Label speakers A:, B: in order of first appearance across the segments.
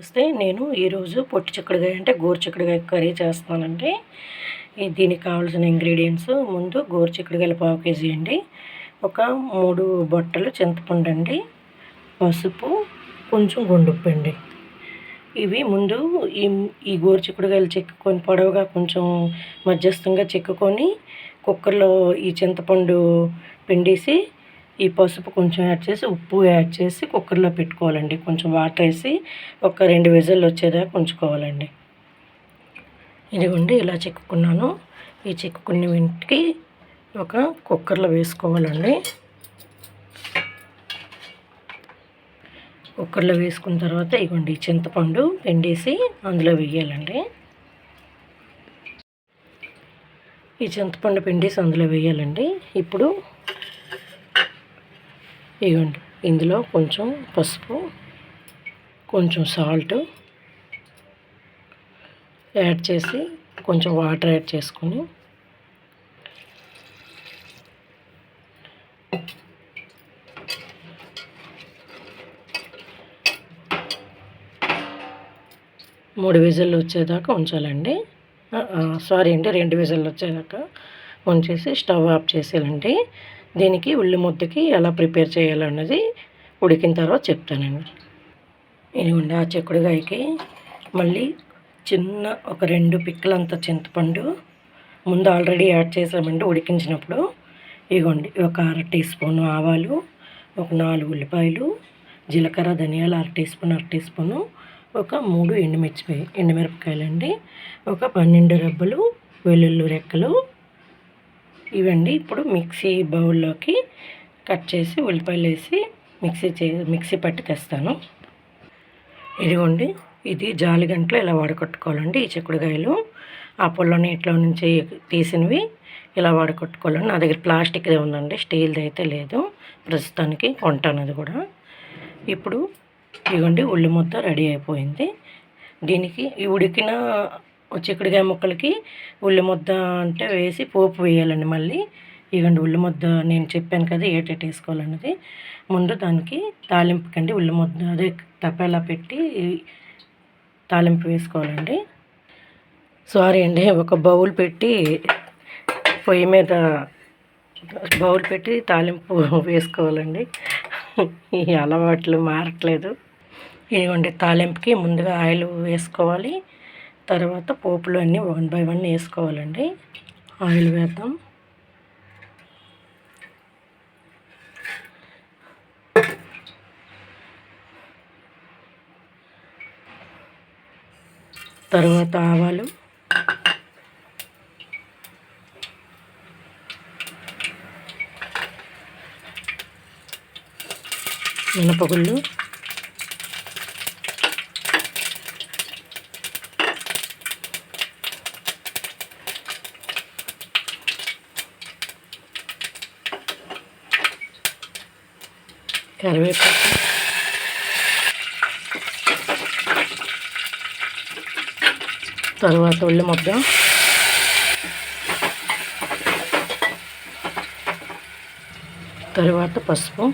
A: నమస్తే. నేను ఈరోజు పొట్టి చిక్కుడుకాయ అంటే గోరు చిక్కుడుకాయ కర్రీ చేస్తున్నానండి. దీనికి కావాల్సిన ఇంగ్రీడియంట్స్ ముందు గోరు చిక్కుడుకాయలు పావు కేజీ అండి, ఒక 3 బొట్టలు చింతపండు అండి, పసుపు, కొంచెం గుండుప్పు అండి. ఇవి ముందు ఈ గోరు చిక్కుడుకాయలు చెక్కుకొని పొడవుగా కొంచెం మధ్యస్థంగా చెక్కుకొని కుక్కర్లో ఈ చింతపండు పిండేసి ఈ పసుపు కొంచెం యాడ్ చేసి ఉప్పు యాడ్ చేసి కుక్కర్లో పెట్టుకోవాలండి. కొంచెం వాటర్ వేసి ఒక 2 విజిల్లు వచ్చేదాకా ఉంచుకోవాలండి. ఇదిగోండి ఇలా చెక్కుకున్నాను. ఈ చెక్కుకున్న వెంటకి ఒక కుక్కర్లో వేసుకోవాలండి. కుక్కర్లో వేసుకున్న తర్వాత ఇదిగోండి చింతపండు పిండేసి అందులో వేయాలండి. ఈ చింతపండు పిండేసి అందులో వేయాలండి. ఇప్పుడు ఇదిగోండి ఇందులో కొంచెం పసుపు, కొంచెం సాల్ట్ యాడ్ చేసి కొంచెం వాటర్ యాడ్ చేసుకొని మూడు విజిల్లు వచ్చేదాకా ఉంచాలండి. సారీ అండి, 2 విజిల్లు వచ్చేదాకా ఉంచేసి స్టవ్ ఆఫ్ చేసేయాలండి. దీనికి ఉల్లి ముద్దకి ఎలా ప్రిపేర్ చేయాలన్నది ఉడికిన తర్వాత చెప్తానండి. ఇదిగోండి ఆ చిక్కుడుకాయకి మళ్ళీ చిన్న ఒక 2 పిక్కలంత చింతపండు ముందు ఆల్రెడీ యాడ్ చేసామండి ఉడికించినప్పుడు. ఇదిగోండి ఒక 1/2 టీ స్పూను ఆవాలు, ఒక 4 ఉల్లిపాయలు, జీలకర్ర, ధనియాలు 1/2 టీ స్పూను, ఒక 3 ఎండుమిరపకాయలండి, ఒక 12 రెబ్బలు వెల్లుల్లి రెక్కలు. ఇవండి ఇప్పుడు మిక్సీ బౌల్లోకి కట్ చేసి ఉల్లిపాయలు వేసి మిక్సీ పట్టి తెస్తాను. ఇదిగోండి ఇది జాలిగంటలో ఇలా వడకట్టుకోవాలండి. ఈ చిక్కుడుకాయలు ఆ పుల్ల నీటిలో నుంచి తీసినవి ఇలా వడకట్టుకోవాలండి. నా దగ్గర ప్లాస్టిక్దే ఉందండి, స్టీల్ది అయితే లేదు ప్రస్తుతానికి, కొంటాను అది కూడా. ఇప్పుడు ఇదిగోండి ఉల్లి ముద్ద రెడీ అయిపోయింది. దీనికి ఈ ఉడికిన చిక్కుడుకాయ ముక్కలకి ఉల్లి ముద్ద అంటే వేసి పోపు వేయాలండి. మళ్ళీ ఇదిగోండి ఉల్లి ముద్ద నేను చెప్పాను కదా ఏటేటి వేసుకోవాలన్నది. ముందు దానికి తాలింపుకండి ఉల్లి ముద్ద అదే తపేలా పెట్టి తాలింపు వేసుకోవాలండి. సారీ అండి, ఒక బౌల్ పెట్టి పొయ్యి మీద బౌల్ పెట్టి తాలింపు వేసుకోవాలండి. ఈ అలవాట్లు మారట్లేదు. ఇదిగోండి తాలింపుకి ముందుగా ఆయిల్ వేసుకోవాలి, తర్వాత పోపులు అన్నీ 1 బై 1 వేసుకోవాలండి. ఆయిల్ వేద్దాం. తర్వాత ఆవాలు, మినపగుళ్ళు, కరివేపాకు, తర్వాత ఉల్లి ముద్ద, తర్వాత పసుపు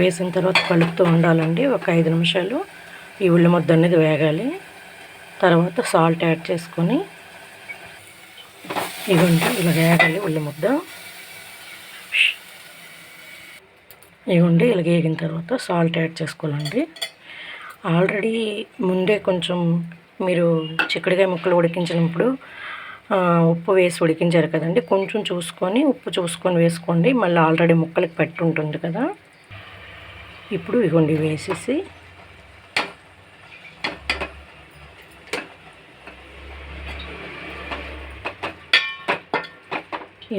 A: వేసిన తర్వాత కలుపుతూ ఉండాలండి. ఒక 5 నిమిషాలు ఈ ఉల్లి ముద్ద అనేది వేగాలి. తర్వాత సాల్ట్ యాడ్ చేసుకొని ఇవ్వండి ఇలా వేగాలి ఉల్లి ముద్ద. ఇవ్వండి ఇలా వేగిన తర్వాత సాల్ట్ యాడ్ చేసుకోవాలండి. ఆల్రెడీ ముందే కొంచెం మీరు చిక్కుడుకాయ ముక్కలు ఉడికించినప్పుడు ఉప్పు వేసి ఉడికించారు కదండి, కొంచెం చూసుకొని ఉప్పు చూసుకొని వేసుకోండి. మళ్ళీ ఆల్రెడీ ముక్కలకి పెట్టి ఉంటుంది కదా. ఇప్పుడు ఇవ్వండి వేసేసి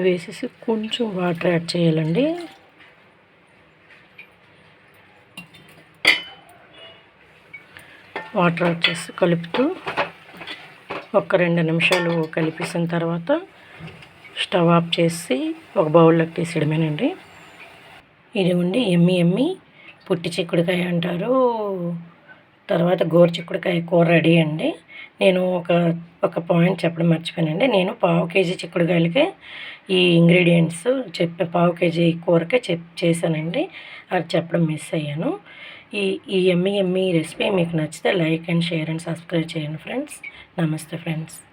A: వేసేసి కొంచెం వాటర్ యాడ్ చేయాలండి. వాటర్ యాడ్ చేసి కలుపుతూ ఒక 2 నిమిషాలు కలిపేసిన తర్వాత స్టవ్ ఆఫ్ చేసి ఒక బౌల్లోకి తీసేయడమేనండి. ఇదిగోండి ఎమ్మి పొట్టి చిక్కుడుకాయ అంటారు, తర్వాత గోరు చిక్కుడుకాయ కూర రెడీ అండి. నేను ఒక పాయింట్ చెప్పడం మర్చిపోయానండి. నేను పావు కేజీ చిక్కుడుకాయలకే ఈ ఇంగ్రీడియంట్స్ పావు కేజీ కూరకే చేశానండి. అది చెప్పడం మిస్ అయ్యాను. ఈ ఈ యమ్మీ రెసిపీ మీకు నచ్చితే like and share and subscribe చేయండి ఫ్రెండ్స్. నమస్తే ఫ్రెండ్స్.